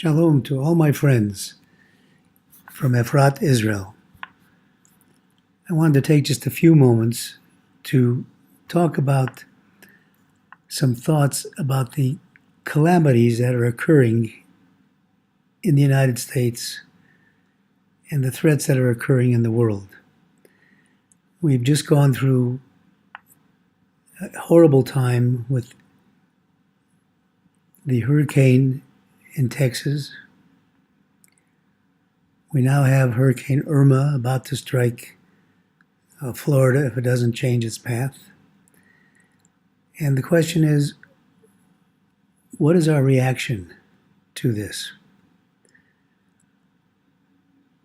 Shalom to all my friends from Efrat, Israel. I wanted to take just a few moments to talk about some thoughts about the calamities that are occurring in the United States and the threats that are occurring in the world. We've just gone through a horrible time with the hurricane in Texas. We now have Hurricane Irma about to strike Florida if it doesn't change its path. And the question is, what is our reaction to this?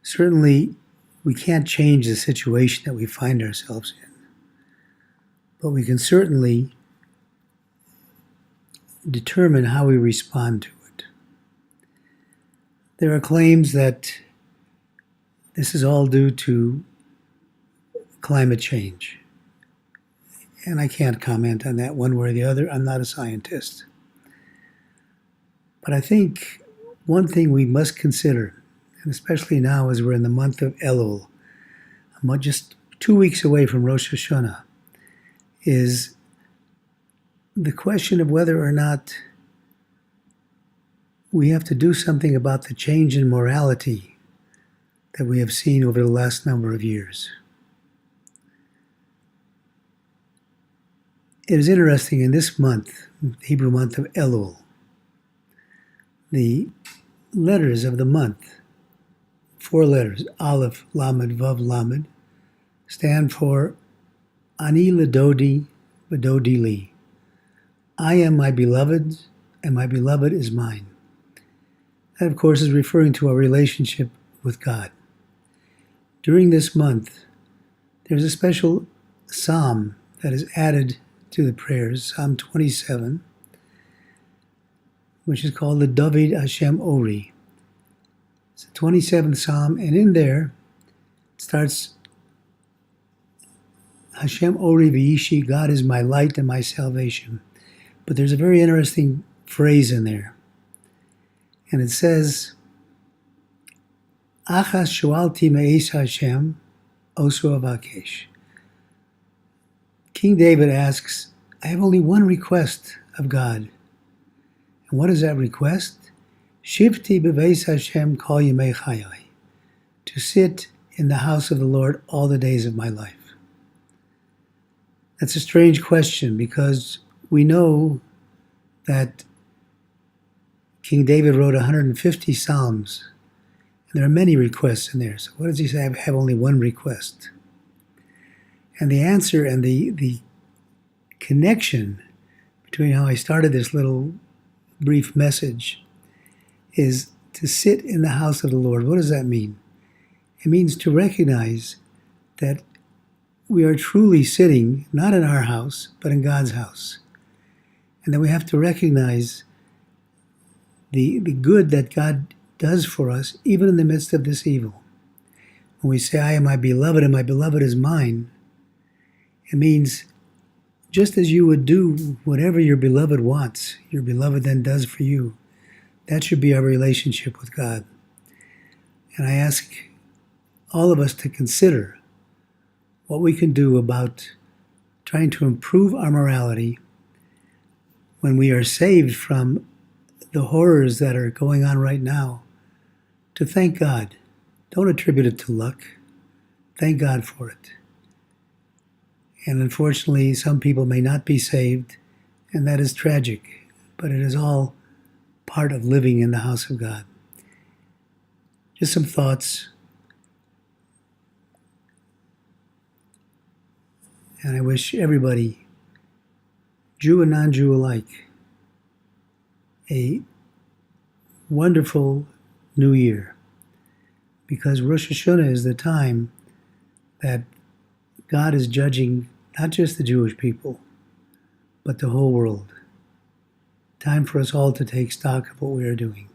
Certainly, we can't change the situation that we find ourselves in, but we can certainly determine how we respond to it. There are claims that this is all due to climate change, and I can't comment on that one way or the other. I'm not a scientist. But I think one thing we must consider, and especially now as we're in the month of Elul, just 2 weeks away from Rosh Hashanah, is the question of whether or not we have to do something about the change in morality that we have seen over the last number of years. It is interesting, in this month, the Hebrew month of Elul, the letters of the month, 4 letters, Aleph, Lamed, Vav, Lamed, stand for Ani Ledodi, V'dodi Li. I am my beloved's, and my beloved is mine. That, of course, is referring to our relationship with God. During this month, there's a special psalm that is added to the prayers, Psalm 27, which is called the David Hashem Ori. It's the 27th Psalm, and in there it starts, Hashem Ori V'yishi, God is my light and my salvation. But there's a very interesting phrase in there. And it says, Achas shualti me'es Hashem, osu avakesh. King David asks, I have only one request of God. And what is that request? Shivti beveis Hashem kol yemei chayai. To sit in the house of the Lord all the days of my life. That's a strange question, because we know that King David wrote 150 psalms, and there are many requests in there. So what does he say? I have only one request. And the answer and the connection between how I started this little brief message is to sit in the house of the Lord. What does that mean? It means to recognize that we are truly sitting, not in our house, but in God's house. And that we have to recognize the good that God does for us, even in the midst of this evil. When we say, I am my beloved and my beloved is mine, it means just as you would do whatever your beloved wants, your beloved then does for you. That should be our relationship with God. And I ask all of us to consider what we can do about trying to improve our morality when we are saved from the horrors that are going on right now, to thank God. Don't attribute it to luck. Thank God for it. And unfortunately, some people may not be saved, and that is tragic, but it is all part of living in the house of God. Just some thoughts. And I wish everybody, Jew and non-Jew alike, a wonderful new year. Because Rosh Hashanah is the time that God is judging not just the Jewish people, but the whole world. Time for us all to take stock of what we are doing.